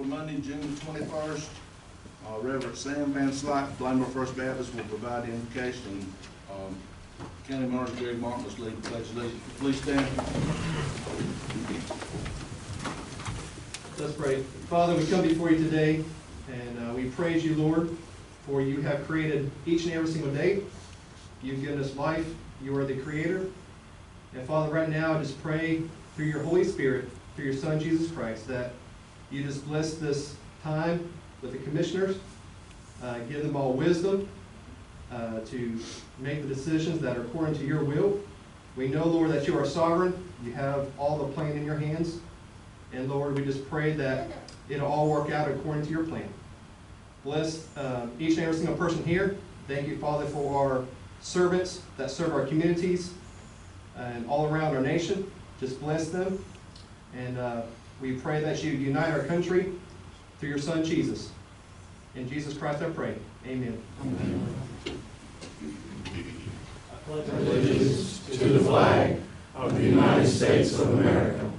Monday, June the 21st. Reverend Sam Van Slyke, Bladen First Baptist, will provide the invocation. County Manager Gary Martin will lead the pledge of allegiance. Please stand. Let's pray. Father, we come before you today, and we praise you, Lord, for you have created each and every single day. You've given us life. You are the Creator. And Father, right now, I just pray through your Holy Spirit, through your Son, Jesus Christ, that you just bless this time with the commissioners, give them all wisdom to make the decisions that are according to your will. We know, Lord, that you are sovereign. You have all the plan in your hands. And Lord, we just pray that it'll all work out according to your plan. Bless each and every single person here. Thank you, Father, for our servants that serve our communities and all around our nation. Just bless them. And we pray that you unite our country through your Son, Jesus. In Jesus Christ I pray. Amen. Amen. I pledge allegiance to the flag of the United States of America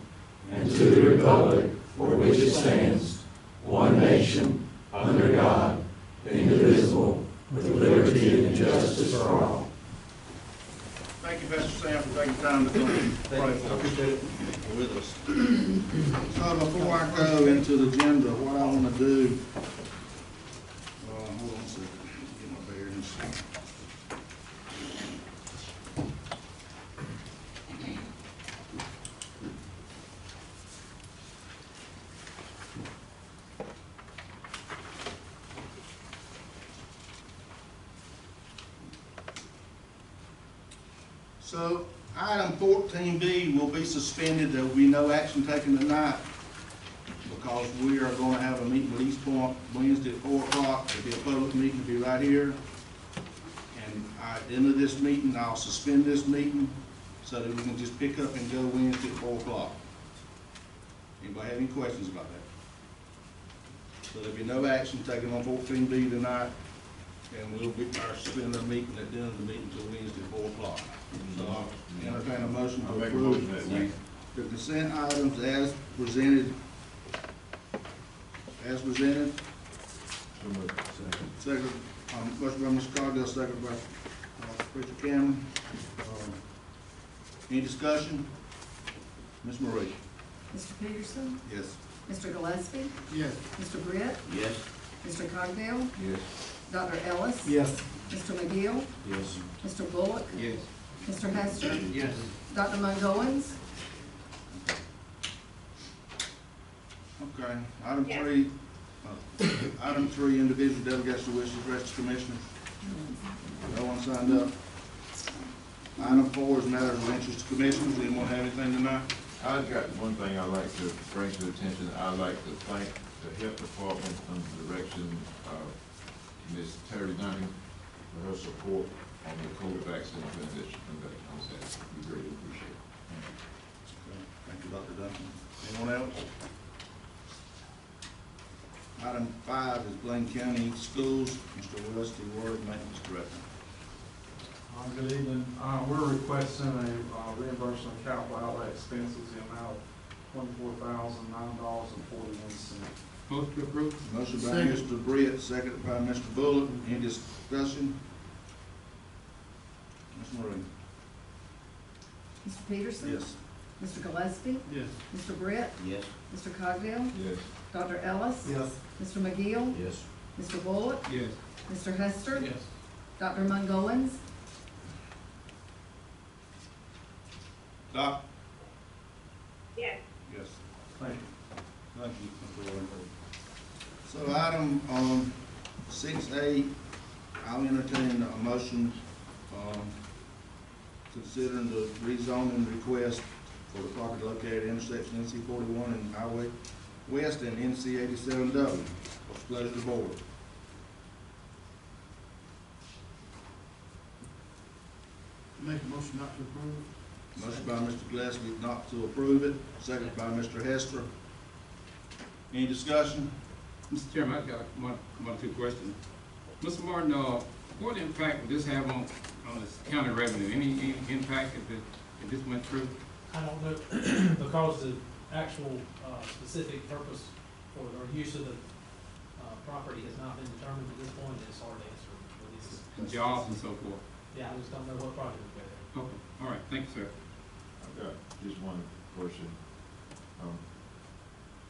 and to the republic for which it stands, one nation, under God, indivisible, with liberty and justice for all. Thank you, Pastor Sam, for taking time to come pray for us with us. So before I go into the agenda, what I want to do, hold on a second, get my bearings. So item 14B will be suspended. There will be no action taken tonight because we are going to have a meeting with East Point Wednesday at 4 o'clock. It'll be a public meeting, it'll be right here. And at the end of this meeting, I'll suspend this meeting so that we can just pick up and go Wednesday at 4 o'clock. Anybody have any questions about that? So there'll be no action taken on 14B tonight. And we'll be suspend the meeting at the end of the meeting until Wednesday at 4 o'clock. So I'll entertain a motion to approve the consent items as presented. As presented. Second, motion by Mr. Cogdell, second by Richard Cameron. Any discussion? Ms. Marie. Mr. Peterson? Yes. Mr. Gillespie? Yes. Mr. Britt? Yes. Mr. Cogdell? Yes. Dr. Ellis? Yes. Mr. McGill? Yes. Mr. Bullock? Yes. Mr. Hester? Yes. Dr. Mogoins? Okay, item three, individual delegation wishes to address the commissioners. No one signed up. Item 4 is matters of interest to commissioners. Anyone have anything tonight? I've got one thing I'd like to bring to attention. I'd like to thank the health department under the direction of Ms. Terry Dunning for her support on the COVID vaccine transition concept. We greatly appreciate it. Okay. Thank you, Dr. Duncan. Anyone else? Item 5 is Bladen County Schools. Mr. Rusty Ward, Maintenance Director. Good evening. We're requesting a reimbursement of capital outlay expenses in the amount of $24,009.41. Motion to approve. Motion by Mr. Britt, seconded by Mr. Bullock. Any discussion? Ms. Marie. Mr. Peterson? Yes. Mr. Gillespie? Yes. Mr. Britt? Yes. Mr. Cogdell? Yes. Dr. Ellis? Yes. Mr. McGill? Yes. Mr. Bullock? Yes. Mr. Hester? Yes. Dr. Mogoins? Doc? Yes. Yes. Thank you. Thank you, Mr. Ward. So item 6A, I'll entertain a motion considering the rezoning request for the property located at intersection NC 41 and Highway West and NC 87W. What's the pleasure of the board? Make a motion not to approve. Motion by Mr. Gillespie not to approve it, second by Mr. Hester. Any discussion? Mr. Chairman, I've got one or two questions. Mr. Martin, what impact would this have on this county revenue? Any impact if this went through? I don't know, because the actual specific purpose for the use of the, property has not been determined at this point, it's hard to answer. But it's- Jobs and so forth. Yeah, I just don't know what project would go there. Okay, all right, thank you, sir. I've got just one question.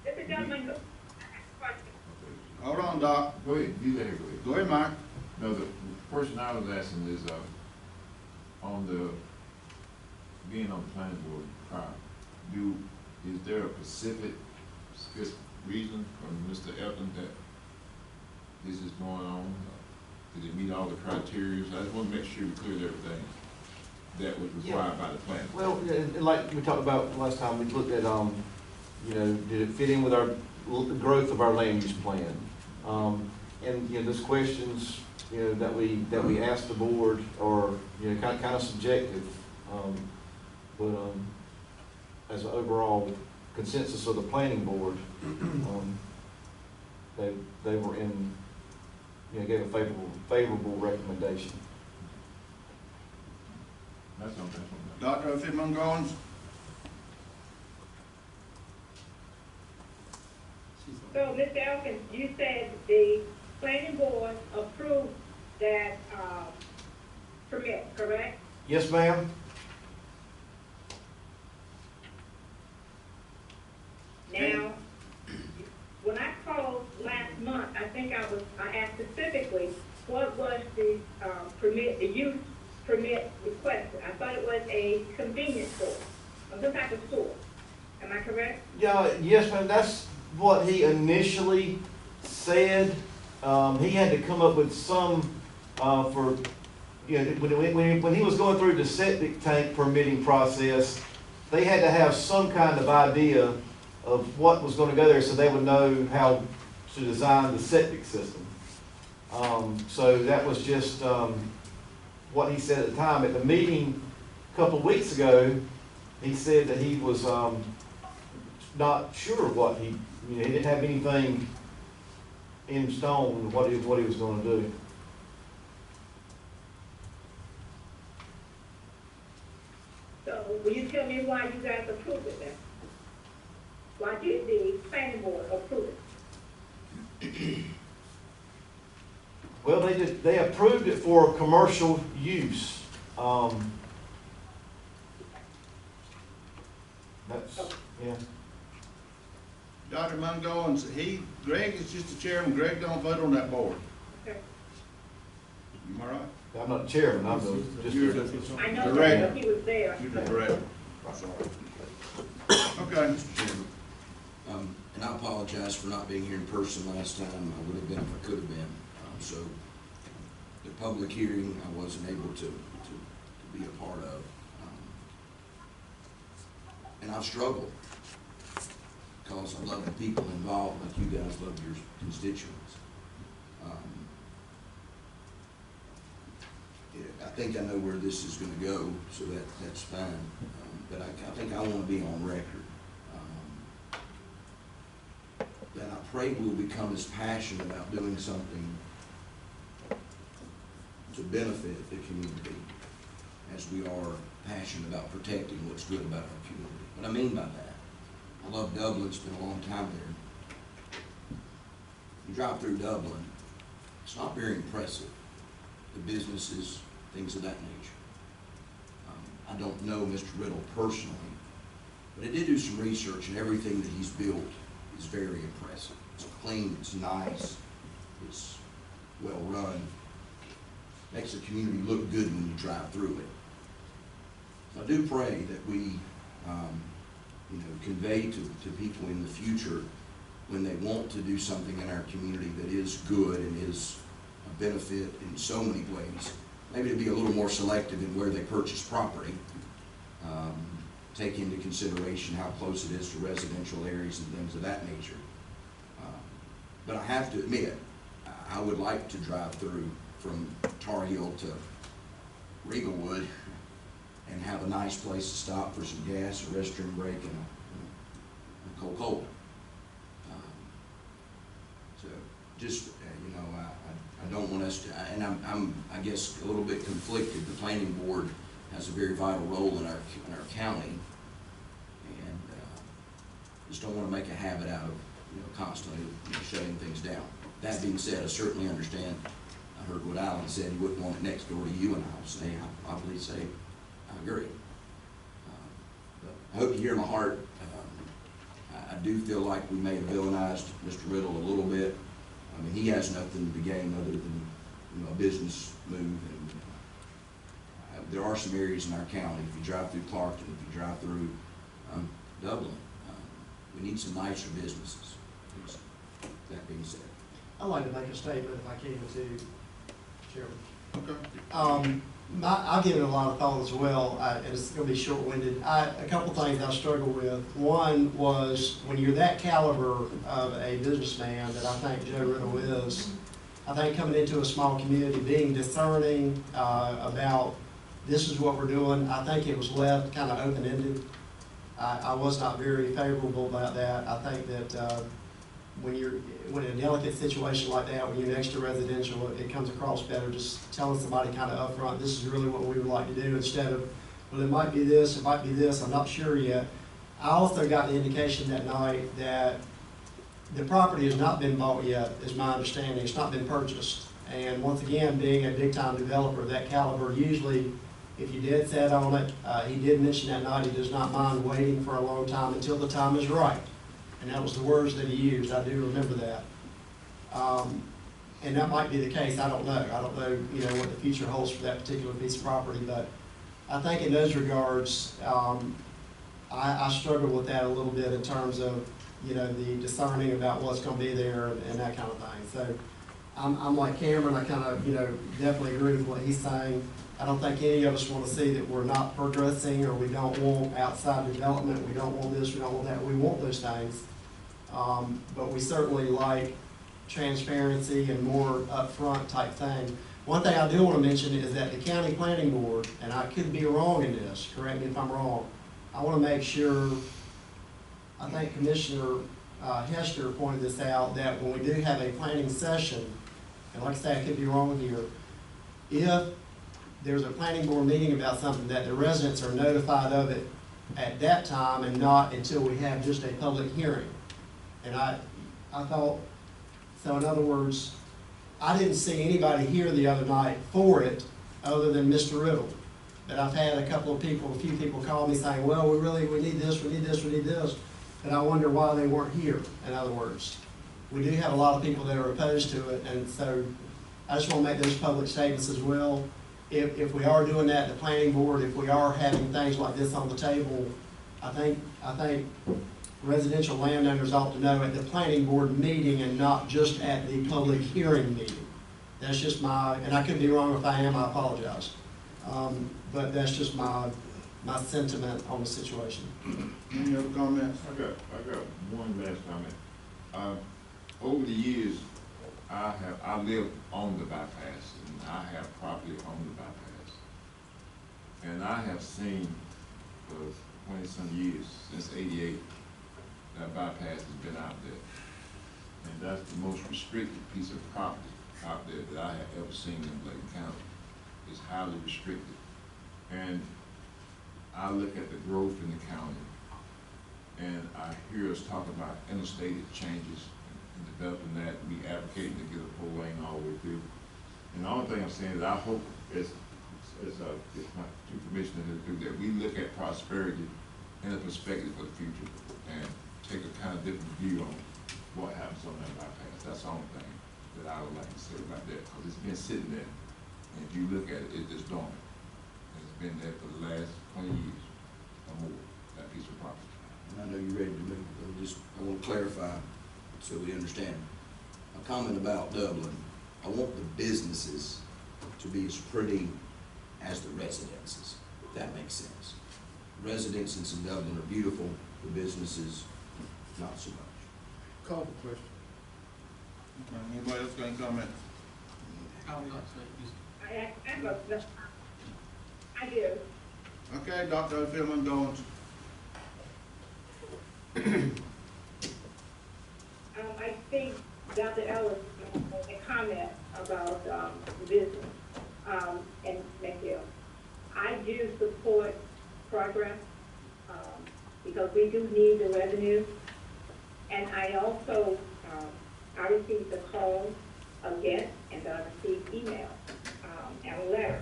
Mr. Gentleman, question. Hold on, Doc. Go ahead, you let her go ahead. Go ahead, Mike. No, the person I was asking is, on the, being on the planning board, is there a specific reason from Mr. Elton that this is going on? Did it meet all the criteria? I just want to make sure we cleared everything that was required by the plan. Well, and like we talked about last time, we looked at, you know, did it fit in with our, the growth of our land use plan? And, you know, those questions, you know, that we asked the board are, you know, kind of subjective. But as an overall consensus of the planning board, they were in, you know, gave a favorable recommendation. That's okay. Dr. Fitman Goins? So, Mr. Elkins, you said the planning board approved that, permit, correct? Yes, ma'am? Now, when I called last month, I asked specifically, what was the, permit, the use permit requested? I thought it was a convenience store, or some type of store. Am I correct? Yeah, yes, ma'am, that's what he initially said. He had to come up with some, for, you know, when he was going through the septic tank permitting process, they had to have some kind of idea of what was gonna go there so they would know how to design the septic system. So that was just, what he said at the time. At the meeting a couple of weeks ago, he said that he was, not sure what he didn't have anything in stone what he was gonna do. So, will you tell me why you guys approved it then? Why did the planning board approve it? Well, they approved it for commercial use. That's, yeah. Dr. Mungoins, Greg is just the chairman. Greg don't vote on that board. Okay. Am I right? I'm not the chairman, I'm You're just. I know Correct. that, but he was there. You're the director. Sorry. Okay. Mr. Chairman, and I apologize for not being here in person last time. I would have been if I could have been. So the public hearing, I wasn't able to be a part of. And I've struggled because I love the people involved like you guys love your constituents. I think I know where this is going to go, so that's fine. But I think I want to be on record. That I pray we'll become as passionate about doing something to benefit the community as we are passionate about protecting what's good about our community. What I mean by that, I love Dublin, spent a long time there. You drive through Dublin, it's not very impressive. The businesses, things of that nature. I don't know Mr. Riddle personally, but I did do some research, and everything that he's built is very impressive. It's clean, it's nice, it's well run. Makes the community look good when you drive through it. So I do pray that we, convey to people in the future when they want to do something in our community that is good and is a benefit in so many ways. Maybe to be a little more selective in where they purchase property. Take into consideration how close it is to residential areas and things of that nature. But I have to admit, I would like to drive through from Tar Heel to Riegelwood and have a nice place to stop for some gas, a restroom break, and a Coca-Cola. So just, I don't want us to, and I'm I guess a little bit conflicted. The planning board has a very vital role in our county, and just don't want to make a habit out of constantly shutting things down. That being said, I certainly understand. I heard what Alan said, he wouldn't want it next door to you, and I'll say, I believe, I agree. But I hope you hear my heart. I do feel like we may have villainized Mr. Riddle a little bit. I mean, he has nothing to gain other than, a business move. And there are some areas in our county, if you drive through Clarkton, if you drive through Dublin, we need some nicer businesses. That being said. I'd like to make a statement if I can too, Chairman. Okay. I've given it a lot of thought as well, and it's going to be short-winded. A couple things I struggle with. One was when you're that caliber of a businessman that I think Joe Riddle is, I think coming into a small community, being discerning about this is what we're doing, I think it was left kind of open-ended. I was not very favorable about that. I think that when in a delicate situation like that, when you're next to residential, it comes across better just telling somebody kind of upfront, this is really what we would like to do, instead of, well, it might be this, it might be this, I'm not sure yet. I also got the indication that night that the property has not been bought yet, is my understanding. It's not been purchased. And once again, being a big-time developer of that caliber, usually if you did set on it, he did mention that night he does not mind waiting for a long time until the time is right. And that was the words that he used. I do remember that. And that might be the case. I don't know. I don't know, what the future holds for that particular piece of property. But I think in those regards, I struggle with that a little bit in terms of, the discerning about what's going to be there and that kind of thing. So I'm like Cameron. I kind of, definitely agree with what he's saying. I don't think any of us want to see that we're not progressing or we don't want outside development, we don't want this, we don't want that. We want those things. But we certainly like transparency and more upfront type thing. One thing I do want to mention is that the county planning board, and I could be wrong in this, correct me if I'm wrong, I want to make sure, I think Commissioner Hester pointed this out, that when we do have a planning session, and like I say, I could be wrong here, if there's a planning board meeting about something, that the residents are notified of it at that time and not until we have just a public hearing. And I thought, so in other words, I didn't see anybody here the other night for it other than Mr. Riddle. But I've had a few people call me saying, well, we need this, we need this, we need this. And I wonder why they weren't here, in other words. We do have a lot of people that are opposed to it, and so I just want to make those public statements as well. If we are doing that, the planning board, if we are having things like this on the table, I think residential landowners ought to know at the planning board meeting and not just at the public hearing meeting. That's just and I could be wrong. If I am, I apologize. But that's just my sentiment on the situation. Any other comments? I got one last comment. Over the years, I live on the bypass, and I have property on the bypass. And I have seen for 20-some years, since '88, that bypass has been out there. And that's the most restricted piece of property out there that I have ever seen in Bladen County. It's highly restricted. And I look at the growth in the county, and I hear us talk about interstate changes and developing that, we advocating to get a full lane all the way through. And the only thing I'm saying is I hope as my two commissioners do, that we look at prosperity in a perspective for the future and take a kind of different view on what happens on that bypass. That's the only thing that I would like to say about that, because it's been sitting there, and if you look at it, it's just dormant. And it's been there for the last 20 years or more, that piece of property. And I know you're ready to move, but I want to clarify so we understand. A comment about Dublin. I want the businesses to be as pretty as the residences, if that makes sense. Residences in Dublin are beautiful, the businesses, not so much. Call for question. Okay, anybody else got any comments? I do. Okay, Dr. O'Philman, Goins. I think Dr. Ellis made a comment about business and McGill. I do support progress because we do need the revenue. And I also, I received a call against, and I received email, and a letter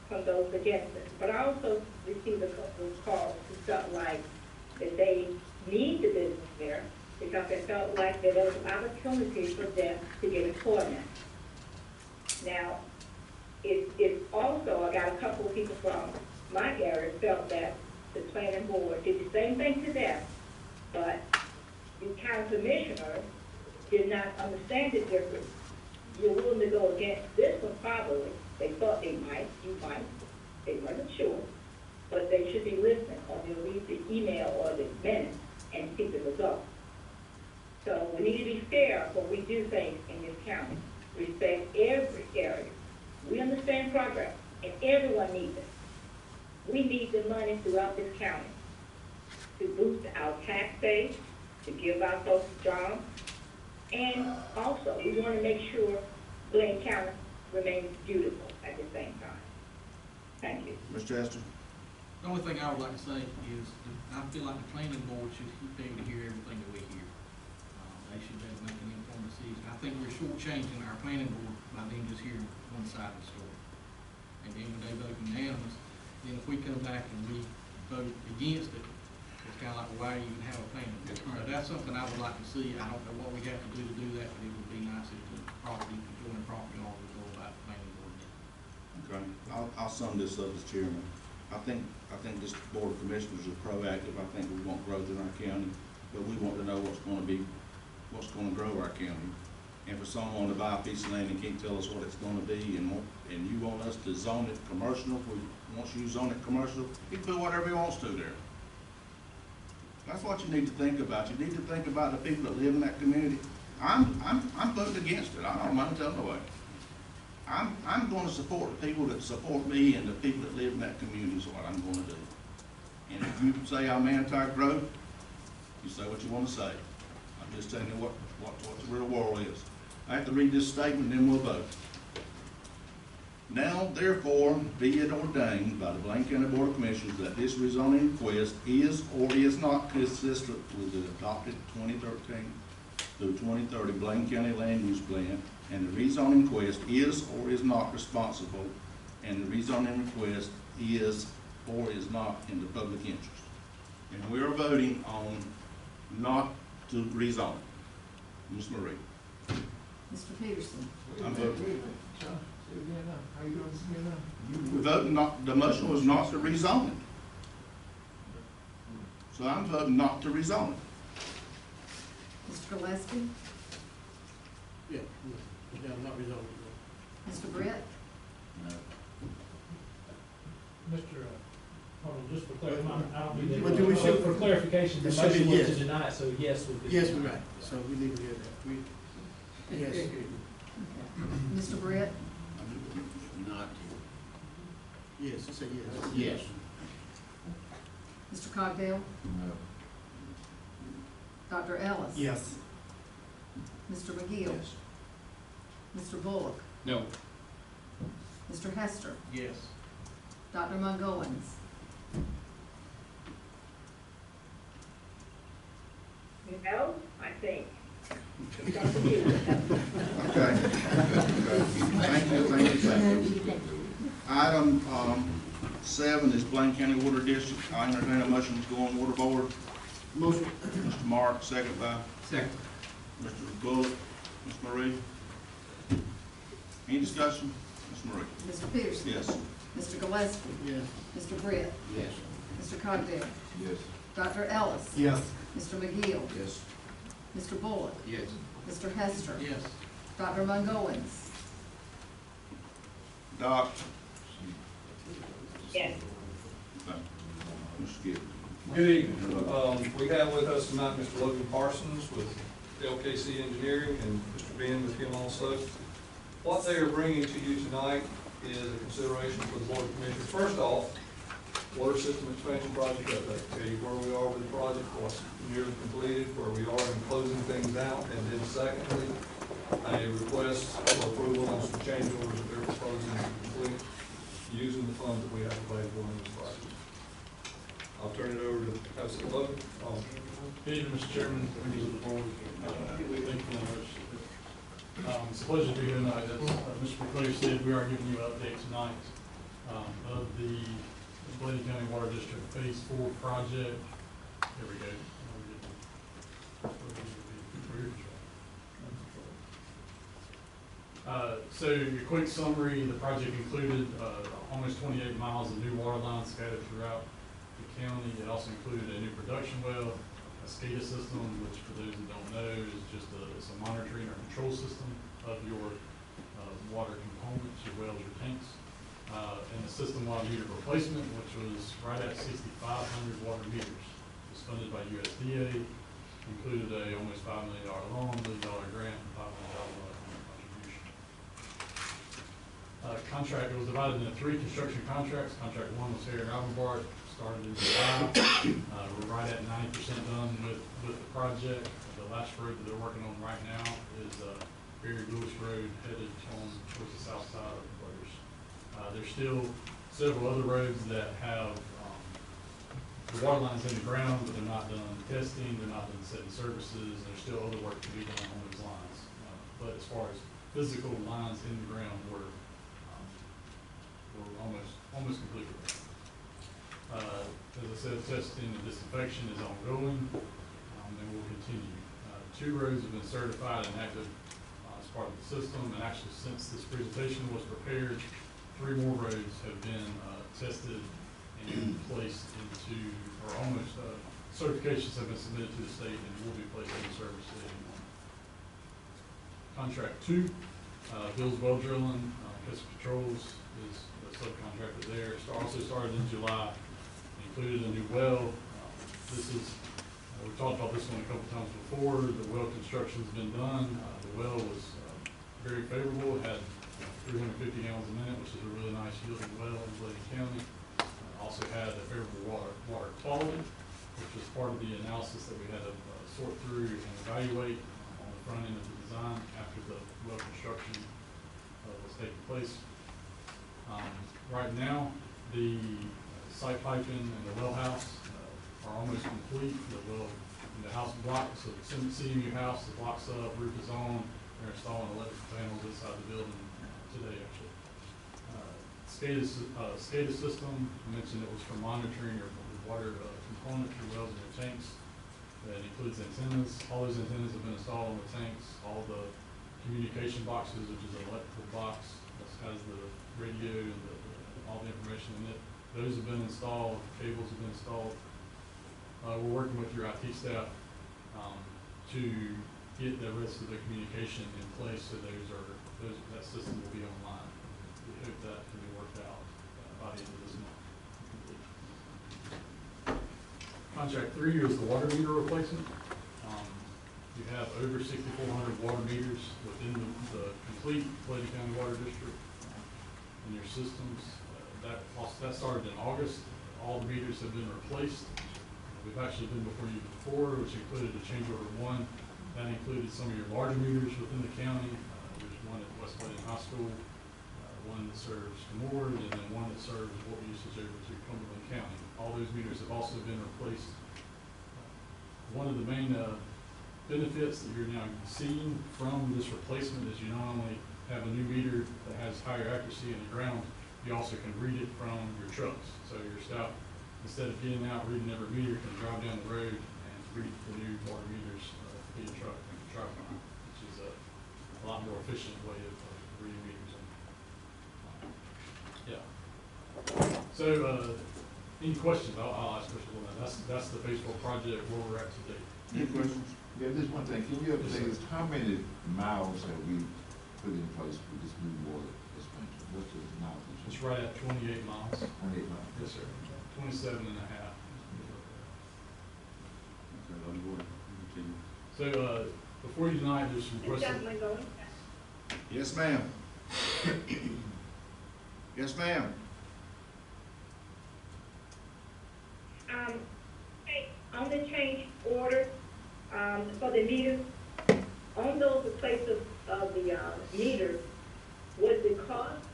from those against it. But I also received a couple of calls who felt like that they need the business there because they felt like there was an opportunity for them to get employment. Now, it's also, I got a couple of people from my area felt that the planning board did the same thing to them, but the county commissioner did not understand the difference. You're willing to go against this one probably. They thought they might, you might, they weren't sure, but they should be listening, or they'll read the email or the minutes and see the result. So we need to be fair when we do things in this county. Respect every area. We understand progress, and everyone needs it. We need the money throughout this county to boost our tax base, to give our folks jobs, and also we want to make sure Bladen County remains beautiful at the same time. Thank you. Mr. Esther? The only thing I would like to say is, I feel like the planning board should be able to hear everything that we hear. They should be able to make an informed decision. I think we're shortchanging our planning board by them just hearing one side of the story. And then when they vote unanimous, then if we come back and we vote against it, it's kind of like, why even have a planning board? So that's something I would like to see. I don't know what we have to do that, but it would be nice if the property, joining property owner would go about the planning board. Okay, I'll sum this up as chairman. I think this board of commissioners is proactive. I think we want growth in our county, but we want to know what's going to grow our county. And for someone to buy a piece of land and can't tell us what it's going to be, and you want us to zone it commercial, once you zone it commercial, he can do whatever he wants to there. That's what you need to think about. You need to think about the people that live in that community. I'm voting against it. I don't mind telling the way. I'm going to support the people that support me, and the people that live in that community is what I'm going to do. And if you say I'm anti-growth, you say what you want to say. I'm just telling you what the real world is. I have to read this statement, then we'll vote. Now, therefore, be it ordained by the Bladen County Board of Commissioners that this rezoning request is or is not consistent with the adopted 2013 through 2030 Bladen County Land Use Plan, and the rezoning request is or is not responsible, and the rezoning request is or is not in the public interest. And we are voting on not to rezone. Ms. Marie. Mr. Peterson? I'm voting. How you doing this now? We're voting not, the motion was not to rezone it. So I'm voting not to rezone it. Mr. Gillespie? Yeah, not resolved. Mr. Brett? Mr. Hold on, just for clarification, I don't need But do we that. should- For clarification, the it should be motion was yes. to deny it, so yes would be. Yes, we're right, so we need to hear that. Yes. Mr. Brett? Not. Yes, say yes. Yes. Mr. Cogdell? No. Dr. Ellis? Yes. Mr. McGill? Yes. Mr. Bullock? No. Mr. Hester? Yes. Dr. Mungowens? No, I think. Okay. Thank you. Item 7 is Bladen County Water District. I entertain a motion to go on water board. Motion. Mr. Mark, second by Second. Mr. Bullock. Ms. Marie. Any discussion? Ms. Marie. Mr. Peterson? Yes. Mr. Gillespie? Yes. Mr. Brett? Yes. Mr. Cogdell? Yes. Dr. Ellis? Yes. Mr. McGill? Yes. Mr. Bullock? Yes. Mr. Hester? Yes. Dr. Mungowens? Doc. Yes. Mr. Gibb. Good evening. We have with us tonight Mr. Logan Parsons with LKC Engineering and Mr. Ben with him also. What they are bringing to you tonight is a consideration for the Board of Commissioners. First off, water system expansion project update. Tell you where we are with the project, what's nearly completed, where we are in closing things out, and then secondly, a request for approval on some change orders that they're proposing to complete using the funds that we have available in this project. I'll turn it over to Councilman Logan. Good evening, Mr. Chairman, members of the board. Thank you very much. It's a pleasure to be here tonight. As Mr. McClary said, we are giving you an update tonight of the Bladen County Water District Phase 4 project. Here we go. So your quick summary, the project included almost 28 miles of new water lines scattered throughout the county. It also included a new production well, a SCADA system, which for those who don't know is just it's a monitoring or control system of your water components, your wells, your tanks, and the system water meter replacement, which was right at 6,500 water meters. It was funded by USDA, included a almost $5 million loan, $1 million grant, and $5 million contribution. Contract, it was divided into 3 construction contracts. Contract 1 was here in Albenbart, started in July. We're right at 90% done with the project. The last road that they're working on right now is Barry Lewis Road, headed on towards the south side of the Brothers. There's still several other roads that have the water lines in the ground, but they're not done testing, they're not done setting services. There's still other work to be done on those lines. But as far as physical lines in the ground, we're almost complete with that. As I said, testing and disinfection is ongoing, and will continue. 2 roads have been certified and active as part of the system, and actually since this presentation was prepared, 3 more roads have been tested and placed into, or almost, certifications have been submitted to the state and will be placed into service today. Contract 2, Bill's Well Drilling, Custer Patrols is the subcontractor there. It also started in July, included a new well. This is, we've talked about this one a couple times before. The well construction's been done. The well was very favorable. It had 350 gallons a minute, which is a really nice yielding well in Bladen County. Also had a favorable water quality, which was part of the analysis that we had to sort through and evaluate on the front end of the design after the well construction was taking place. Right now, the site piping and the well house are almost complete. The house block, so the CMU house, the block's up, roof is on. They're installing electrical panels inside the building today, actually. SCADA system, I mentioned it was for monitoring your water components, your wells and your tanks. That includes antennas. All those antennas have been installed on the tanks. All the communication boxes, which is an electrical box that has the radio and all the information in it, those have been installed. Cables have been installed. We're working with your IT staff to get the rest of the communication in place, so that system will be online. We hope that can be worked out by the end of this month. Contract 3 is the water meter replacement. You have over 6,400 water meters within the complete Bladen County Water District in your systems. That started in August. All the meters have been replaced. We've actually been before you before, which included a change order 1. That included some of your larger meters within the county. There's one at West Bladen High School, one that serves Moore, and then one that serves water usage over to Cumberland County. All those meters have also been replaced. One of the main benefits that you're now seeing from this replacement is you not only have a new meter that has higher accuracy in the ground, you also can read it from your trucks. So your staff, instead of getting out reading every meter, can drive down the road and read the new water meters via truck and truck line, which is a lot more efficient way of reading meters. Yeah. So any questions? I'll ask questions on that. That's the Phase 4 project where we're at today. Any questions? Yeah, just one thing. Can you update us, how many miles have we put in place with this new water expansion? What's the mileage? It's right at 28 miles. 28 miles? Yes, sir. 27 and a half. So, before you tonight, there's some questions. Yes, ma'am. Yes, ma'am. Hey, on the change order, for the meters, on those replacements of the meters, would the cost,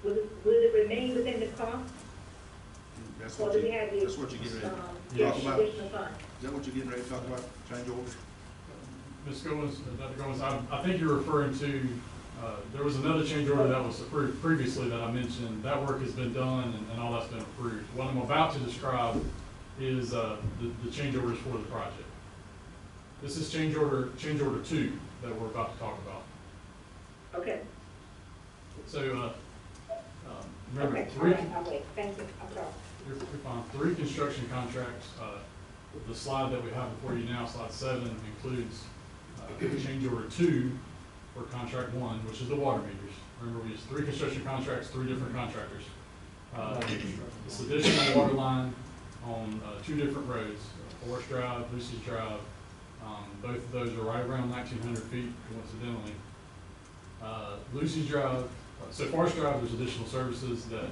would it remain within the cost? That's Or what do we you, have the, that's what you're getting ready to Yes. talk about? additional funds? Is that what you're getting ready to talk about, change orders? Ms. Goins, Dr. Goins, I think you're referring to, there was another change order that was approved previously that I mentioned. That work has been done and all that's been approved. What I'm about to describe is the change orders for the project. This is change order 2 that we're about to talk about. Okay. So, remember, Okay, all three, right, I'll wait, thank you, I'm sorry. you're fine. 3 construction contracts. The slide that we have before you now, slide 7, includes change order 2 for contract 1, which is the water meters. Remember, we used 3 construction contracts, 3 different contractors. This additional water line on 2 different roads, Forest Drive, Lucy Drive. Both of those are right around 1,900 feet, coincidentally. Lucy Drive, so Forest Drive, there's additional services that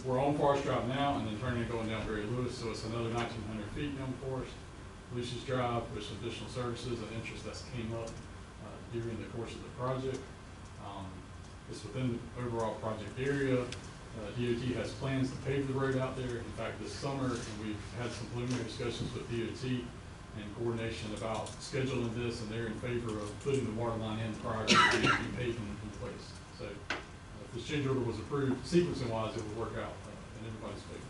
we're on Forest Drive now, and then turning and going down Barry Lewis, so it's another 1,900 feet down Forest. Lucy's Drive, there's some additional services and interest that's came up during the course of the project. It's within the overall project area. DOT has plans to pave the road out there. In fact, this summer, we've had some preliminary discussions with DOT and coordination about scheduling this, and they're in favor of putting the water line in prior to the paving in place. So if this change order was approved, sequencing-wise, it would work out in everybody's favor.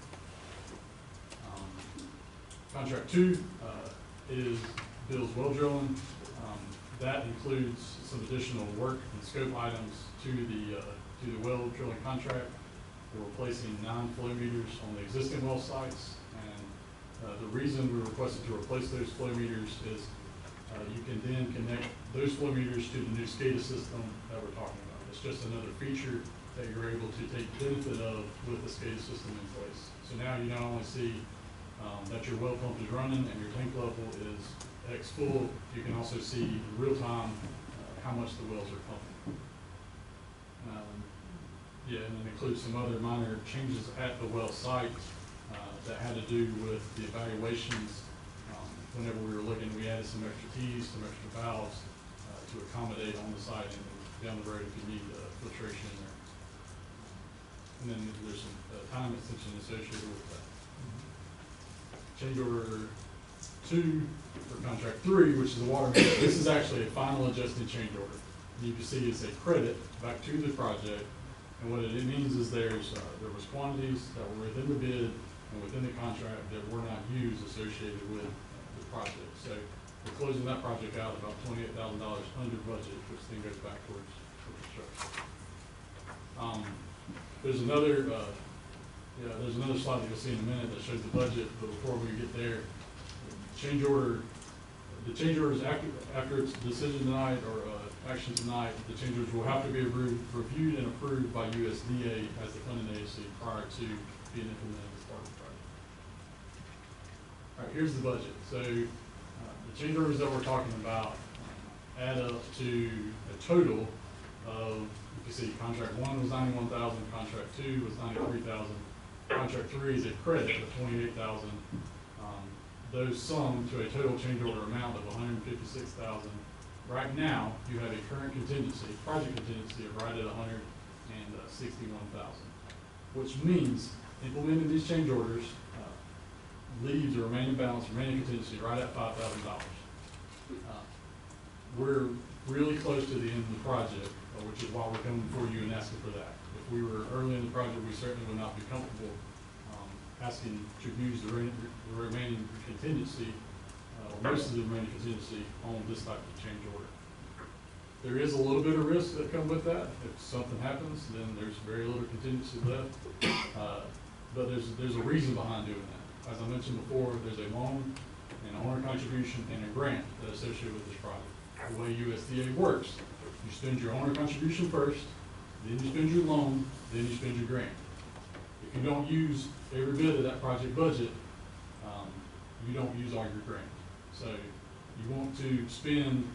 Contract 2 is Bill's well drilling. That includes some additional work and scope items to the well drilling contract. We're replacing 9 flow meters on the existing well sites, and the reason we requested to replace those flow meters is you can then connect those flow meters to the new SCADA system that we're talking about. It's just another feature that you're able to take benefit of with the SCADA system in place. So now you not only see that your well pump is running and your tank level is X full, you can also see in real time how much the wells are pumping. Yeah, and it includes some other minor changes at the well site that had to do with the evaluations. Whenever we were looking, we added some extra T's, some extra valves to accommodate on the site and down the road if you need filtration there. And then there's some time extension associated with that. Change order 2 for contract 3, which is the water meter. This is actually a final adjusted change order. You can see it's a credit back to the project, and what it means is there was quantities that were within the bid and within the contract that were not used associated with the project. So we're closing that project out about $28,000 under budget, which then goes back towards construction. There's another slide that you'll see in a minute that shows the budget, but before we get there, the change orders after its decision tonight or action tonight, the change orders will have to be reviewed and approved by USDA as the funding agency prior to being implemented as part of the project. All right, here's the budget. So the change orders that we're talking about add up to a total of, you can see contract 1 was $91,000, contract 2 was $93,000, contract 3 is a credit of $28,000. Those sum to a total change order amount of $156,000. Right now, you have a current contingency, project contingency of right at $161,000, which means implementing these change orders leaves the remaining balance, remaining contingency right at $5,000. We're really close to the end of the project, which is why we're coming before you and asking for that. If we were early in the project, we certainly would not be comfortable asking to use the remaining contingency, or most of the remaining contingency on this type of change order. There is a little bit of risk that come with that. If something happens, then there's very little contingency left. But there's a reason behind doing that. As I mentioned before, there's a loan, an owner contribution, and a grant that is associated with this project. The way USDA works, you spend your owner contribution first, then you spend your loan, then you spend your grant. If you don't use every bit of that project budget, you don't use all your grant. So you want to spend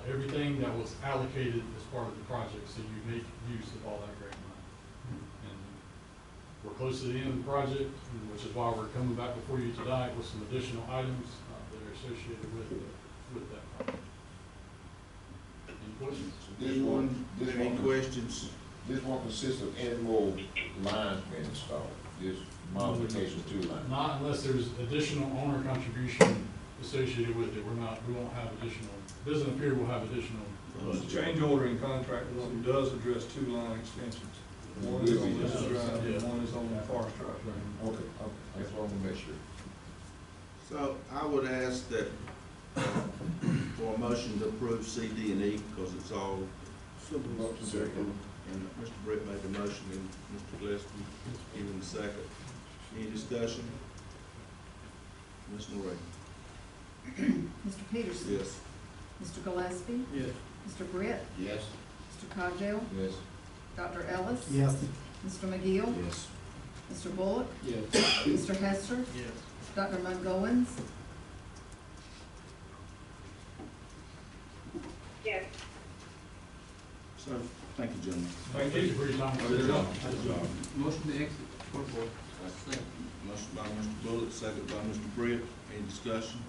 everything that was allocated as part of the project, so you make use of all that grant money. And we're close to the end of the project, which is why we're coming back before you tonight with some additional items that are associated with that project. Any questions? This one Any questions? This one consists of any more lines being installed. Just modifications to line. Not unless there's additional owner contribution associated with it. We won't have additional, doesn't appear we'll have additional. The change order in contract one does address two line extensions. One is on this drive and one is on the Forest Drive. Okay, I just want to make sure. So I would ask that, for a motion to approve C, D, and E, because it's all. Second. And Mr. Brett made the motion, and Mr. Gillespie giving the second. Any discussion? Ms. Noreen? Mr. Peterson? Yes. Mr. Gillespie? Yes. Mr. Britt? Yes. Mr. Cogdell? Yes. Dr. Ellis? Yes. Mr. McGill? Yes. Mr. Bullock? Yes. Mr. Hester? Yes. Dr. Mungowens? Yes. So, thank you, gentlemen. Thank Thank you you. for your time. Good job. Good job. Motion to exit court board. Motion by Mr. Bullock, second by Mr. Britt. Any discussion?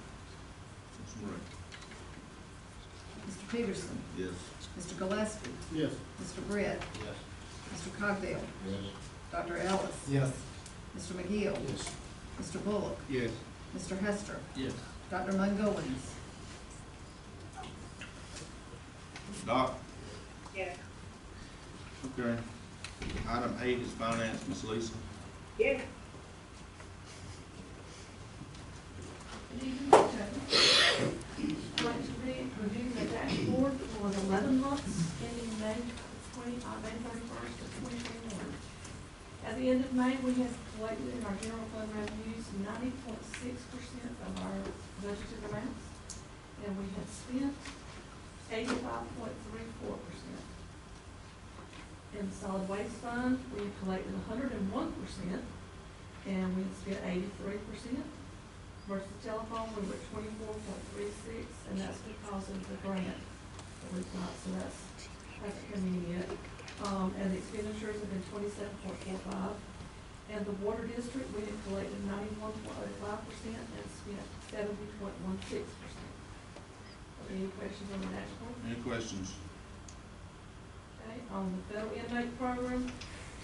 Ms. Noreen? Mr. Peterson? Yes. Mr. Gillespie? Yes. Mr. Britt? Yes. Mr. Cogdell? Yes. Dr. Ellis? Yes. Mr. McGill? Yes. Mr. Bullock? Yes. Mr. Hester? Yes. Dr. Mungowens? Doc? Yes. Okay. Item 8 is finance, Ms. Lisa. Yes. Good evening, Judge. I'd like to review the dashboard for the 11 months ending May 31st of 2021. At the end of May, we have collected in our general fund revenues 90.6% of our budgeted amounts, and we have spent 85.34%. In the solid waste fund, we have collected 101%, and we have spent 83%. Versus telephone, we were 24.36, and that's because of the grant that we've got, so hasn't come in yet. And the expenditures have been 27.45. And the water district, we have collected 91.05% and spent 70.16%. Any questions on the dashboard? Any questions? Okay, on the federal inmate program,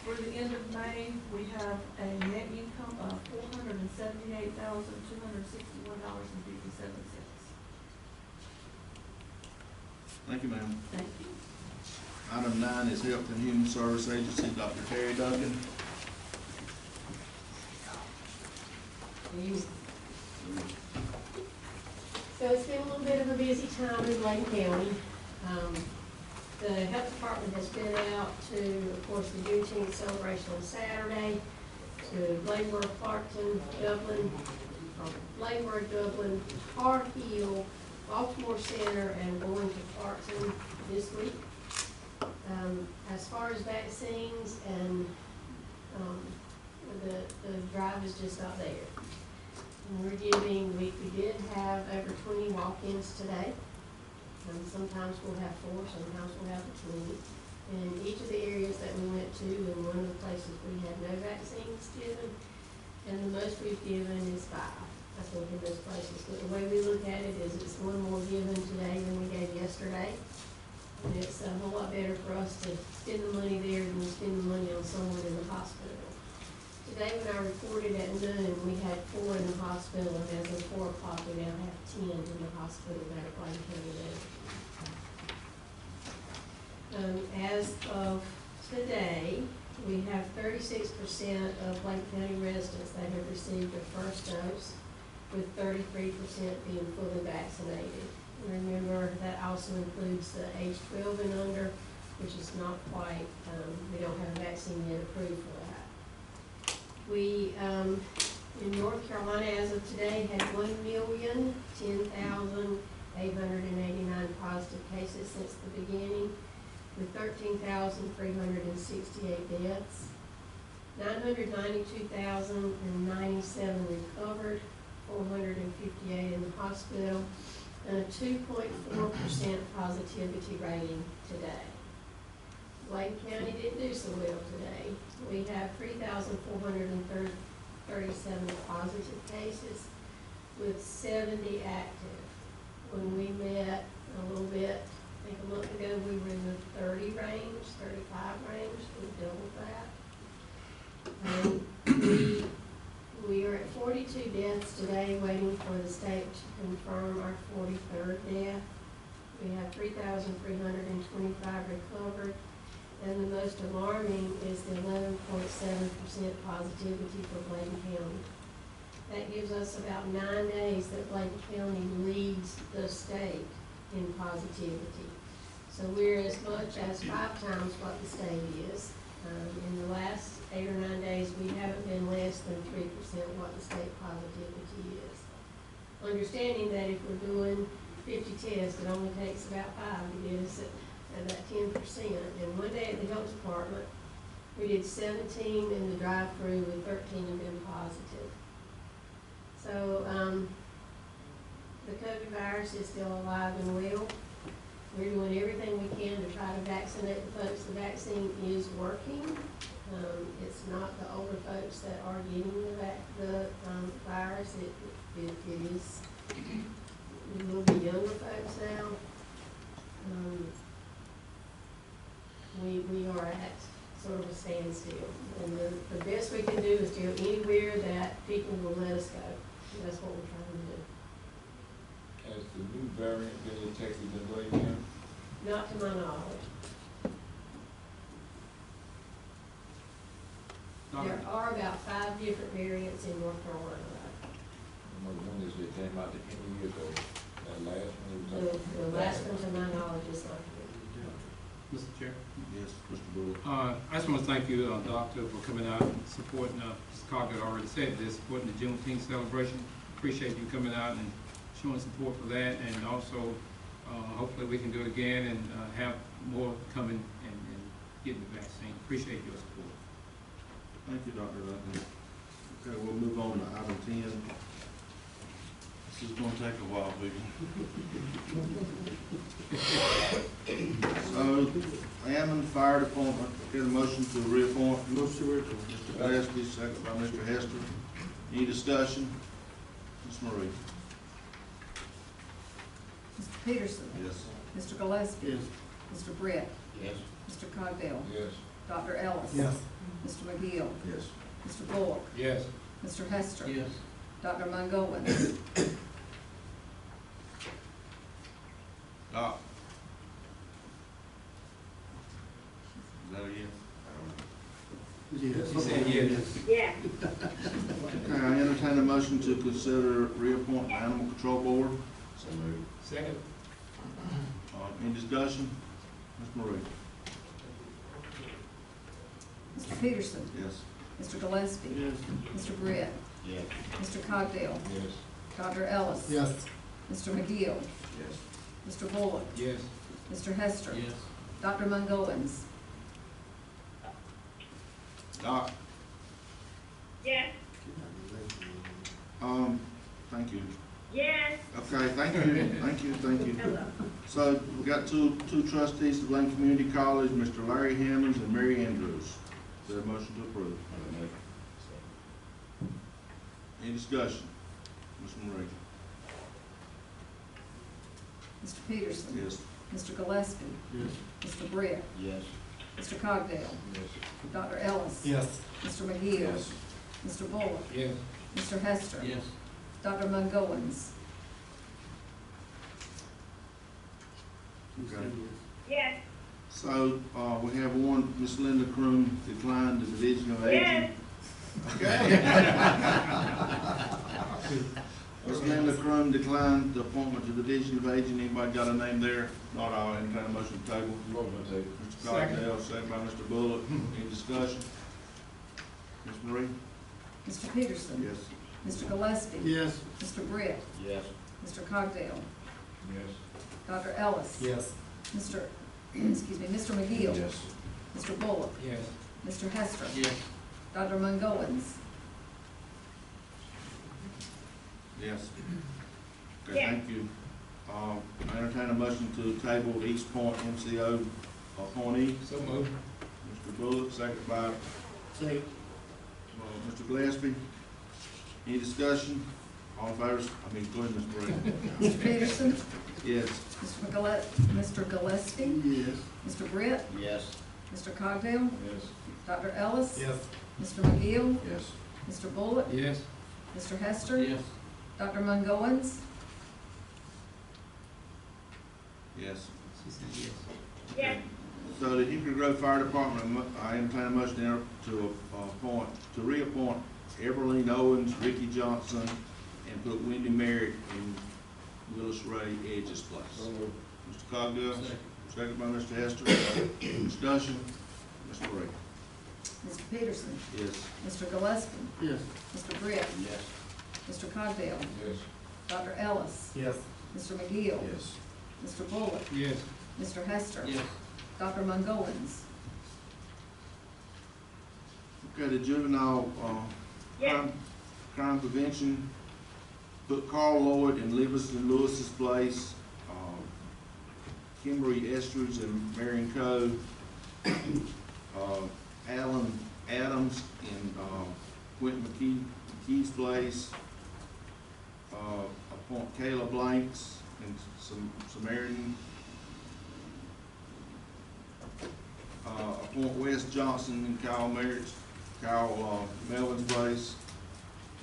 through the end of May, we have a net income of $478,261.57. Thank you, ma'am. Thank you. Item 9 is Health and Human Service Agency, Dr. Terry Duncan. So it's been a little bit of a busy time in Bladen County. The health department has been out to, of course, the Juneteenth celebration on Saturday, to Bladenburg, Clarkton, Dublin, Tar Heel, Baltimore Center, and going to Clarkton this week. As far as vaccines and the drive is just not there. And we're giving, we did have over 20 walk-ins today. Sometimes we'll have 4, sometimes we'll have 20. In each of the areas that we went to, and one of the places we had no vaccines given, and the most we've given is 5. That's what in those places. But the way we look at it is it's one more given today than we gave yesterday. And it's a whole lot better for us to spend the money there than to spend the money on someone in the hospital. Today when I reported at noon, we had 4 in the hospital, and as of 4 o'clock, we now have 10 in the hospital there at Bladen County. As of today, we have 36% of Bladen County residents that have received their first dose, with 33% being fully vaccinated. And remember, that also includes the age 12 and under, which is not quite, we don't have a vaccine yet approved for that. We, in North Carolina, as of today, had 1,010,889 positive cases since the beginning, with 13,368 deaths, 992,097 recovered, 458 in the hospital, and a 2.4% positivity rating today. Bladen County didn't do so well today. We have 3,437 positive cases with 70 active. When we met a little bit, I think a month ago, we were in the 30 range, 35 range, we doubled that. We we have 3,325 recovered. And the most alarming is the 11.7% positivity for Bladen County. That gives us about 9 days that Bladen County leads the state in positivity. So we're as much as 5 times what the state is. In the last 8 or 9 days, we haven't been less than 3% what the state positivity is. Understanding that if we're doing 50 tests, it only takes about 5 to get us at that 10%. And one day at the health department, we did 17 in the drive-through with 13 have been positive. So the COVID virus is still alive and well. We're doing everything we can to try to vaccinate the folks. The vaccine is working. It's not the older folks that are getting the virus. It is, it will be younger folks now. We are at sort of a standstill. And the best we can do is to go anywhere that people will let us go. That's what we're trying to do. Has the new variant been detected in Bladen County? Not to my knowledge. There are about 5 different variants in North Carolina. One is that came out 10 years ago. That last one was. The last one to my knowledge is not here. Mr. Chair? Yes, Mr. Bullock. I just want to thank you, Doctor, for coming out and supporting, Mr. Carter already said this, supporting the Juneteenth celebration. Appreciate you coming out and showing support for that, and also hopefully we can do it again and have more coming and getting the vaccine. Appreciate your support. Thank you, Dr. Ludden. Okay, we'll move on to item 10. This is gonna take a while, Vicky. So, Hammond Fire Department, get a motion to reappoint. Mr. Gillespie, second by Mr. Hester. Any discussion? Ms. Marie? Mr. Peterson? Yes. Mr. Gillespie? Yes. Mr. Brett? Yes. Mr. Cogdell? Yes. Dr. Ellis? Yes. Mr. McGill? Yes. Mr. Bullock? Yes. Mr. Hester? Yes. Dr. Mungowens? Doc? Is that a yes? Yes. He said yes. Yes. Okay, I entertain a motion to consider reappoint the Animal Control Board. So moved. Second. Any discussion? Ms. Marie? Mr. Peterson? Yes. Mr. Gillespie? Yes. Mr. Brett? Yes. Mr. Cogdell? Yes. Dr. Ellis? Yes. Mr. McGill? Yes. Mr. Bullock? Yes. Mr. Hester? Yes. Dr. Mungowens? Doc? Yes. Thank you. Yes. Okay, thank you. Hello. So we got two trustees of Bladen Community College, Mr. Larry Hammonds and Mary Andrews. Is there a motion to approve? Any discussion? Ms. Marie? Mr. Peterson? Yes. Mr. Gillespie? Yes. Mr. Brett? Yes. Mr. Cogdell? Yes. Dr. Ellis? Yes. Mr. McGill? Yes. Mr. Bullock? Yes. Mr. Hester? Yes. Dr. Mungowens? Okay. Yes. So, we have one, Ms. Linda Croom declined the Division of Aging. Okay. Ms. Linda Croom declined the appointment to the Division of Aging. Anybody got a name there? Not all, any kind of motion to table? Motion to table. Mr. Cogdell, second by Mr. Bullock. Any discussion? Ms. Marie? Mr. Peterson? Yes. Mr. Gillespie? Yes. Mr. Brett? Yes. Mr. Cogdell? Yes. Dr. Ellis? Yes. Mr. Mr. McGill? Yes. Mr. Bullock? Yes. Mr. Hester? Yes. Dr. Mungowens? Yes. Okay, Yes. thank you. I entertain a motion to table East Point MCO appointee. So moved. Mr. Bullock, second by Mr. Gillespie. Any discussion? All in favor? Go ahead, Ms. Marie. Mr. Peterson? Yes. Mr. Gillespie? Yes. Mr. Brett? Yes. Mr. Cogdell? Yes. Dr. Ellis? Yes. Mr. McGill? Yes. Mr. Bullock? Yes. Mr. Hester? Yes. Dr. Mungowens? Yes. She said yes. Yes, So the Hickory Grove Fire Department, I entertain a motion there to reappoint Everline Owens, Ricky Johnson, and put Wendy Merritt in Willis Ray Edge's place. Mr. Cogdill, second by Mr. Hester. Discussion, Mr. Ray. Mr. Peterson, Yes. Mr. Gillespie, Yes. Mr. Britt, Yes. Mr. Cogdell, Yes. Dr. Ellis, Yes. Mr. McGill, Yes. Mr. Bullock, Yes. Mr. Hester, Yes. Dr. Mungolens. Okay, the juvenile, yes, crime prevention, put Carl Lloyd in Livingston Lewis's place, Kimberly Estridge and Marion Coe, Alan Adams in, Quentin McKee's place, appoint Kayla Blanks and Samaritan, appoint Wes Johnson in Kyle Melvin's place,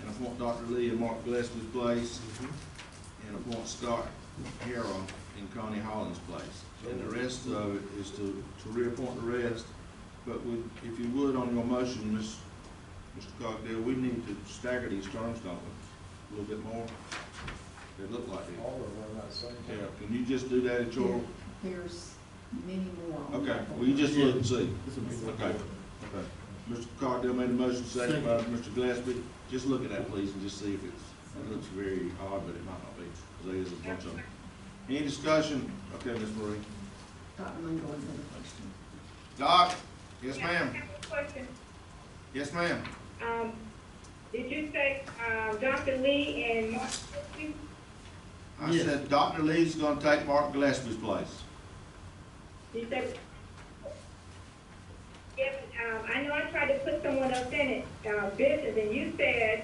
and appoint Dr. Lee in Mark Gillespie's place, and appoint Scott Harrell in Connie Holland's place. And the rest of it is to reappoint the rest, but if you would, on your motion, Mr. Cogdell, we need to stagger these terms, don't we? A little bit more? They look like it. All of them at the same time. Yeah, can you just do that at your, There's many more. on okay, that well, you just look and see. Okay. Okay, okay. Mr. Cogdell made a motion, second by Mr. Gillespie. Just look at that, please, and just see if it looks very odd, but it might not be, because there is a bunch of them. Any discussion? Okay, Ms. Marie. Dr. Mungolens has a question. Doc? Yes, Yeah, ma'am. I have a question. Yes, ma'am. Did you say, Dr. Lee and Mark Gillespie? I said Dr. Lee's gonna take Mark Gillespie's place. You said, yes, I know I tried to put someone else in it, business, and you said,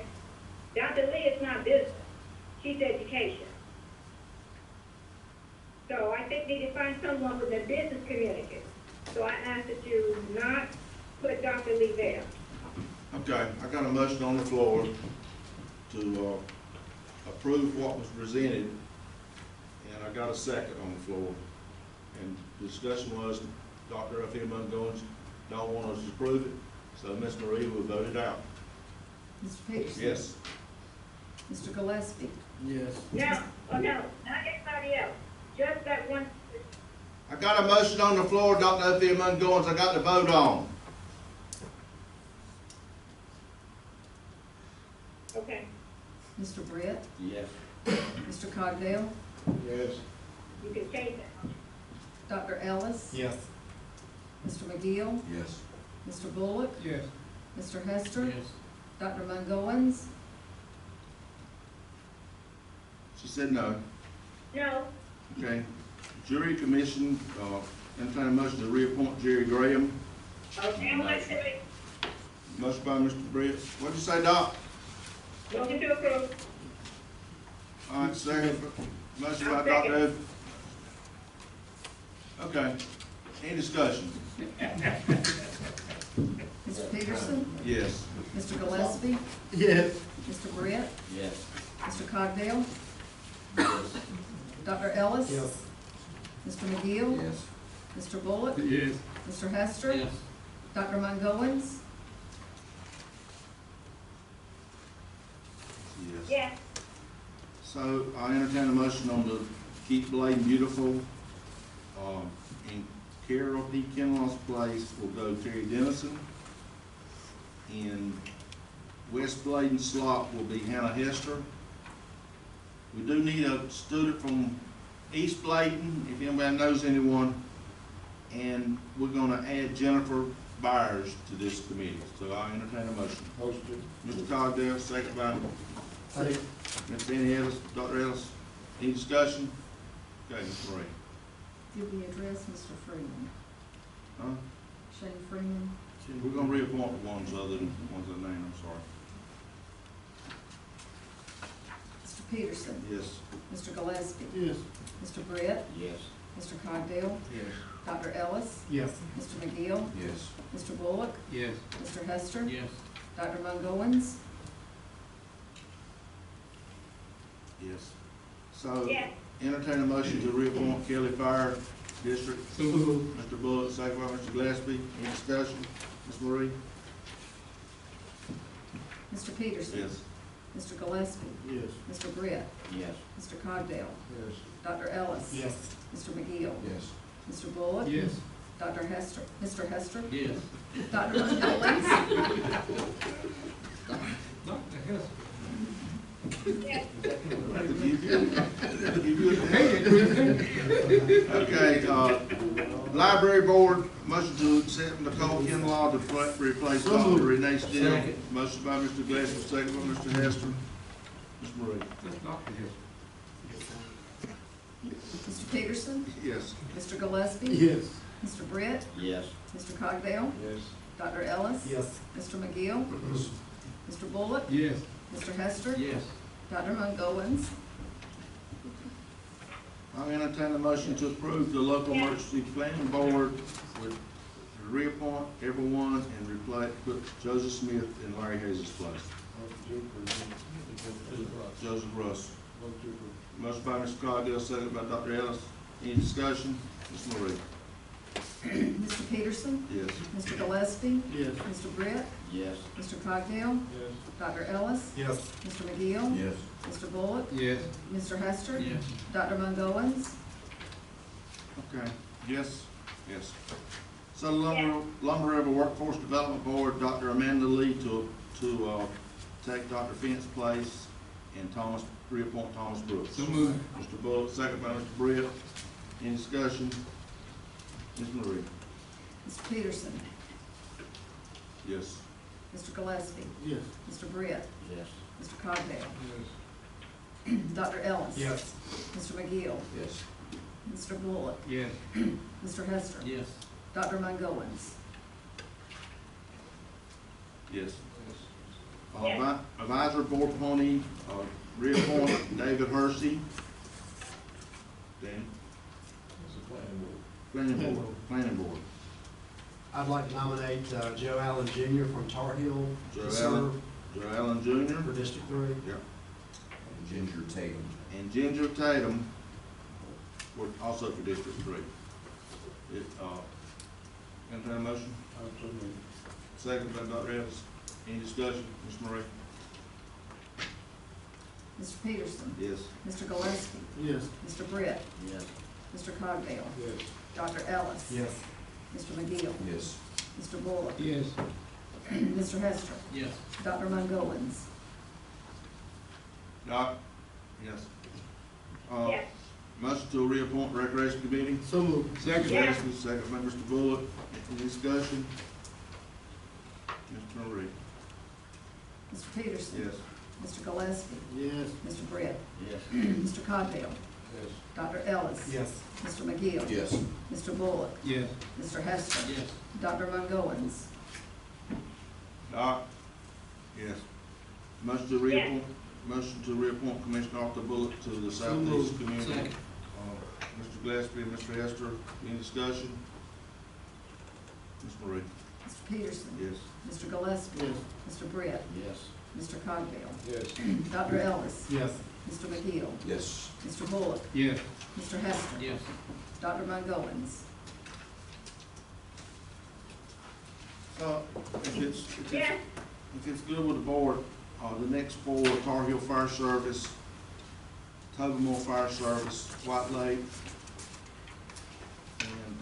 Dr. Lee is not business, she's education. So I think we need to find someone with the business community. So I asked that you not put Dr. Lee there. Okay, I got a motion on the floor to, approve what was presented, and I got a second on the floor. And the discussion was, Dr. F. M. Mungolens don't want us to approve it, so Ms. Marie will vote it out. Mr. Peterson? Yes. Mr. Gillespie? Yes. No, oh no, not anybody else, just that one. I got a motion on the floor, Dr. F. M. Mungolens, I got to vote on. Okay, Mr. Britt? Yes. Mr. Cogdell? Yes. you can change that. Dr. Ellis? Yes. Mr. McGill? Yes. Mr. Bullock? Yes. Mr. Hester? Yes. Dr. Mungolens? She said no. No, Okay. Jury commission, entertain a motion to reappoint Jerry Graham. okay, I'm going to Motion by Mr. Britt. What'd you say, Doc? motion to approve. All right, second. Motion by I'll Dr. second. Ed. Okay. Any discussion? Mr. Peterson? Yes. Mr. Gillespie? Yes. Mr. Britt? Yes. Mr. Cogdell? Yes. Dr. Ellis? Yes. Mr. McGill? Yes. Mr. Bullock? Yes. Mr. Hester? Yes. Dr. Mungolens? Yes. Yes, So I entertain a motion on the Keep Bladen Beautiful, in Carol P. Kinlaw's place will go Terry Dennison. In West Bladen slot will be Hannah Hester. We do need a student from East Bladen, if anybody knows anyone, and we're gonna add Jennifer Byers to this committee, so I entertain a motion. Motion. Mr. Cogdell, second by Second. Ms. Benny Ellis, Dr. Ellis. Any discussion? Okay, Ms. Ray. Did we address Mr. Freeman? Huh? Shane Freeman? We're gonna reappoint the ones other than the ones I named, I'm sorry. Mr. Peterson? Yes. Mr. Gillespie? Yes. Mr. Britt? Yes. Mr. Cogdell? Yes. Dr. Ellis? Yes. Mr. McGill? Yes. Mr. Bullock? Yes. Mr. Hester? Yes. Dr. Mungolens? Yes. So, yes, entertain a motion to reappoint Kelly Fire District. So moved. Mr. Bullock, second by Mr. Gillespie. Any discussion? Ms. Marie? Mr. Peterson? Yes. Mr. Gillespie? Yes. Mr. Britt? Yes. Mr. Cogdale? Yes. Dr. Ellis? Yes. Mr. McGill? Yes. Mr. Bullock? Yes. Dr. Hester? Mr. Hester? Yes. Dr. Monkowitz? Dr. Hester. Okay, Library Board, motion to accept Nicole Kinlaw to replace Dr. Renee Steele. Second. Motion by Mr. Gillespie, second by Mr. Hester. Ms. Marie? That's Dr. Hester. Mr. Peterson? Yes. Mr. Gillespie? Yes. Mr. Britt? Yes. Mr. Cogdale? Yes. Dr. Ellis? Yes. Mr. McGill? Mr. Bullock? Yes. Mr. Hester? Yes. Dr. Monkowitz? I'll entertain a motion to approve the local emergency planning board with reappoint everyone and replace, put Joseph Smith in Larry Hayes' place. Joseph Russ. Motion by Mr. Cogdale, second by Dr. Ellis. Any discussion? Ms. Marie? Mr. Peterson? Yes. Mr. Gillespie? Yes. Mr. Britt? Yes. Mr. Cogdale? Yes. Dr. Ellis? Yes. Mr. McGill? Yes. Mr. Bullock? Yes. Mr. Hester? Yes. Dr. Monkowitz? Okay, yes, yes. So Lumber River Workforce Development Board, Dr. Amanda Lee to take Dr. Finn's place and reappoint Thomas Brooks. So moved. Mr. Bullock, second by Mr. Britt. Any discussion? Ms. Marie? Mr. Peterson? Yes. Mr. Gillespie? Yes. Mr. Britt? Yes. Mr. Cogdale? Yes. Dr. Ellis? Yes. Mr. McGill? Yes. Mr. Bullock? Yes. Mr. Hester? Yes. Dr. Monkowitz? Yes. Advisory Board appointee, reappoint David Hersey. Dan? Planning Board. I'd like to nominate Joe Allen Jr. from Tar Heel Joe to serve Allen Jr. for District 3. Yep. And Ginger Tatum. And Ginger Tatum, also for District 3. Entertain a motion? Second by Dr. Evans. Any discussion? Ms. Marie? Mr. Peterson? Yes. Mr. Gillespie? Yes. Mr. Britt? Yes. Mr. Cogdale? Yes. Dr. Ellis? Yes. Mr. McGill? Yes. Mr. Bullock? Yes. Mr. Hester? Yes. Dr. Monkowitz? Doc? Yes. Yes. Motion to reappoint Recreation Committee. So moved. Second. Yeah. Second by Mr. Bullock. Any discussion? Mr. Marie? Mr. Peterson? Yes. Mr. Gillespie? Yes. Mr. Britt? Yes. Mr. Cogdale? Yes. Dr. Ellis? Yes. Mr. McGill? Yes. Mr. Bullock? Yes. Mr. Hester? Yes. Dr. Monkowitz? Doc? Yes. Motion to reappoint, motion to reappoint Commissioner Arthur Bullock to the Southeast Community. Second. Mr. Gillespie and Mr. Hester, any discussion? Ms. Marie? Mr. Peterson? Yes. Mr. Gillespie? Yes. Mr. Britt? Yes. Mr. Cogdale? Yes. Dr. Ellis? Yes. Mr. McGill? Yes. Mr. Bullock? Yes. Mr. Hester? Yes. Dr. Monkowitz? If it's good with the board, the next four, Tar Heel Fire Service, Tobermore Fire Service, White Lake, and,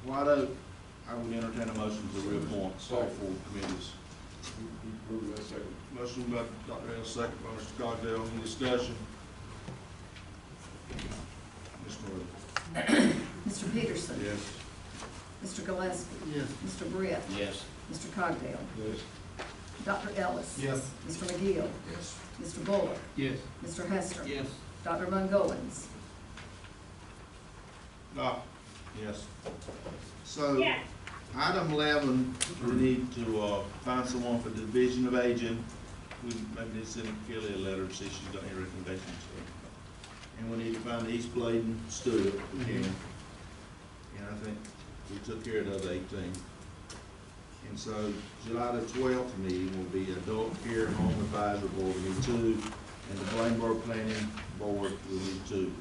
White Oak, I would entertain a motion to reappoint all four committees. Approve that second. Motion by Dr. Ellis, second by Mr. Cogdale, any discussion? Ms. Marie? Mr. Peterson? Yes. Mr. Gillespie? Yes. Mr. Britt? Yes. Mr. Cogdale? Yes. Dr. Ellis? Yes. Mr. McGill? Yes. Mr. Bullock? Yes. Mr. Hester? Yes. Dr. Monkowitz? Doc? Yes. So, Yes. item 11, we need to, find someone for the Division of Aging. We maybe need to send Kelly a letter to see if she's got any recommendations. And we need to find the East Bladen student again. And I think we took care of those 18. And so July the 12th meeting will be Adult Care Home Advisory Board. We need two and the Bladenburg Planning Board will need 2.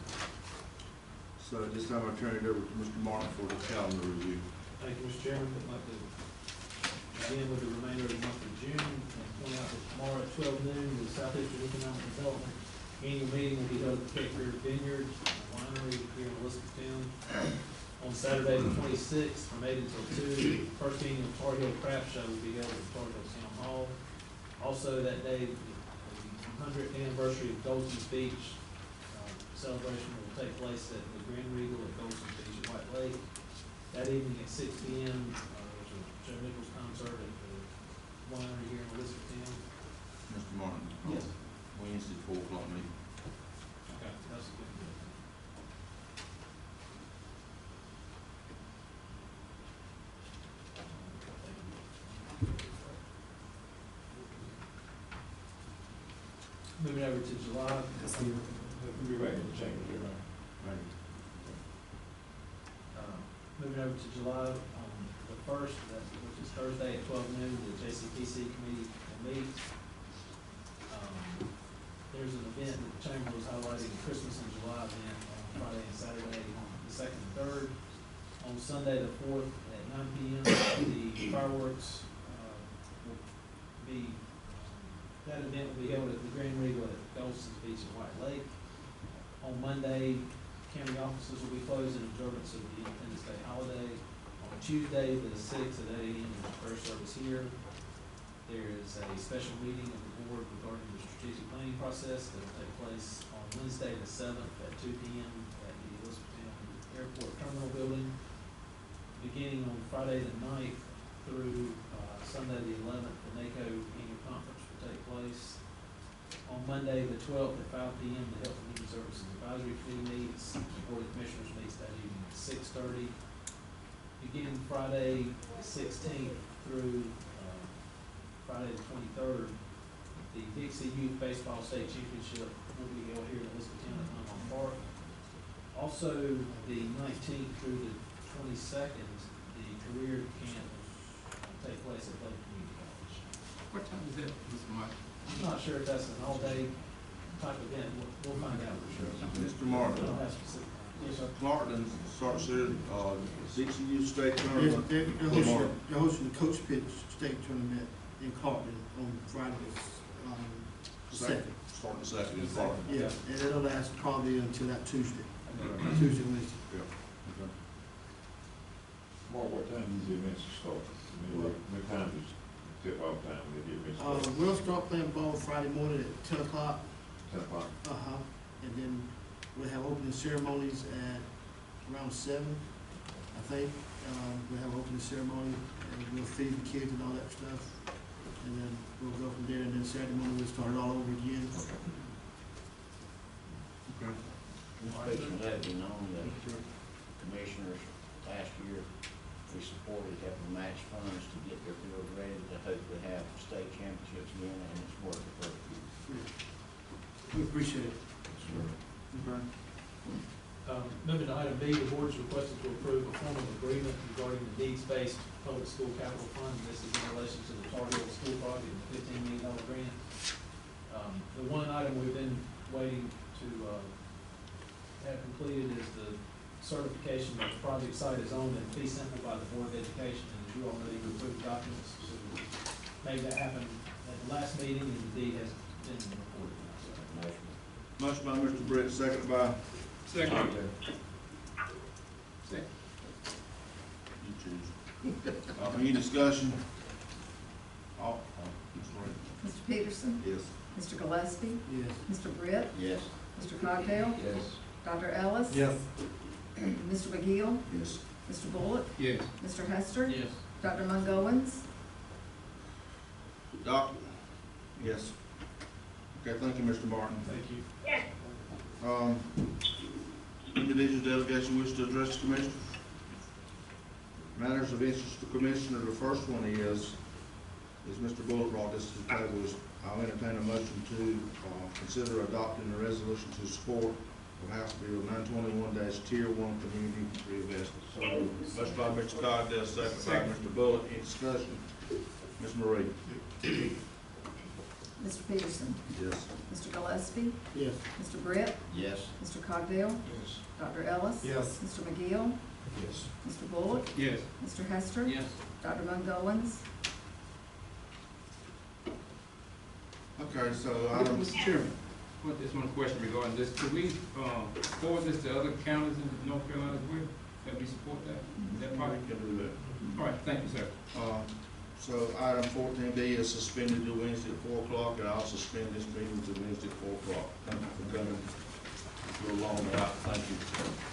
So at this time, I turn it over to Mr. Martin for the calendar review. Thank you, Mr. Chairman. I'd like to begin with the remainder of the month of June and point out that tomorrow at 12 noon, the Southeastern Economic Development Annual Meeting will be held at the Cape Fear Vineyard Winery here in Elizabethtown. On Saturday, the 26th, from 8 until 2, the first annual Tar Heel Craft Show will be held at Tar Heel Town Hall. Also that day, the 100th anniversary of Goldson's Beach celebration will take place at the Grand Regal at Goldson's Beach at White Lake. That evening at 6 p.m., there's a Joe Nichols concert at the winery here in Elizabethtown. Mr. Martin? Yes. Wednesday, 4 o'clock meeting. Okay, that's a good deal. Moving over to July. We'll be right in the chamber here, right? Moving over to July, the 1st, which is Thursday at 12 noon, the JCPC committee will meet. There's an event that the chamber was highlighting, a Christmas in July event on Friday and Saturday, the 2nd and 3rd. On Sunday, the 4th, at 9 p.m., the fireworks will be, that event will be held at the Grand Regal at Goldson's Beach at White Lake. On Monday, county offices will be closed in observance of the Independence Day holiday. On Tuesday, the 6th at 8 a.m. is the first service here. There is a special meeting of the board regarding the strategic planning process that will take place on Wednesday, the 7th at 2 p.m. at the Elizabethtown Airport Terminal Building. Beginning on Friday the 9th through Sunday the 11th, the NACO annual conference will take place. On Monday, the 12th at 5 p.m., the Health and Human Services Advisory Committee meets. The Board of Commissioners meets that evening at 6:30. Beginning Friday, the 16th through Friday, the 23rd, the Dixie Youth Baseball State Championship will be held here in Elizabethtown at Huntington Park. Also, the 19th through the 22nd, the career camp will take place at Bladen Community College. What time is that, Mr. Martin? I'm not sure if that's an all-day type event. We'll find out for sure. Mr. Martin? I don't have specific. Yes, sir. Clarkton starts here, Dixie Youth State Yes, Tournament. they're hosting the Coach Pitt State Tournament in Clarkton on Friday, second. Starting the 2nd in Clarkton. Yeah, and it'll last probably until that Tuesday, Tuesday, Wednesday. Yeah. Okay. Mark, what time do these events start? I mean, what time is tip-off time when they get events started? We'll start playing ball Friday morning at 10 o'clock. 10 o'clock? And then we'll have opening ceremonies at around 7, I think. We'll have opening ceremony, and we'll feed the kids and all that stuff. And then we'll go from there, and then Saturday morning we'll start it all over again. Okay. Let that be known that commissioners last year, we supported having match funds to get their fields ready to hopefully have state championships again, and it's working perfectly. We appreciate it. Okay. Moving to item B, the board is requested to approve a form of agreement regarding the needs-based public school capital fund. This is in relation to the Tar Heel School project, the $15 million grant. The one item we've been waiting to have completed is the certification that the project site is owned and fee simple by the Board of Education. And as you all know, you approved documents, so we made that happen at the last meeting, and the deed has been reported now. Motion by Mr. Britt, second by? Second. Second. You choose. Any discussion? All, Ms. Ray? Mr. Peterson? Yes. Mr. Gillespie? Yes. Mr. Britt? Yes. Mr. Cogdale? Yes. Dr. Ellis? Yes. Mr. McGill? Yes. Mr. Bullock? Yes. Mr. Hester? Yes. Dr. Mungowens? Doc? Yes. Okay, thank you, Mr. Martin. Thank you. Yes. Individual delegation wish to address the commission. Matters of interest to commissioner, the first one is Mr. Bullock brought this to the table, is I'll entertain a motion to consider adopting a resolution to support of House Bill 921-Tier 1 Community Reinvestment. So, motion by Mr. Cogdale, second by Mr. Bullock. Any discussion? Ms. Marie? Mr. Peterson, Yes. Mr. Gillespie, Yes. Mr. Britt, Yes. Mr. Cogdell, Yes. Dr. Ellis. Yes. Mr. McGill, Yes. Mr. Bullock, Yes. Mr. Hester. Yes. Dr. Mungowens. Okay, so Mr. Chairman, just one question regarding this. Could we, forward this to other counties in North Carolina as well, that we support that? Is that part? we can do that. All right, thank you, sir. So item 14B is suspended to Wednesday at 4 o'clock, and I'll suspend this meeting to Wednesday at 4 o'clock. Thank you for coming. Go along with that. Thank you.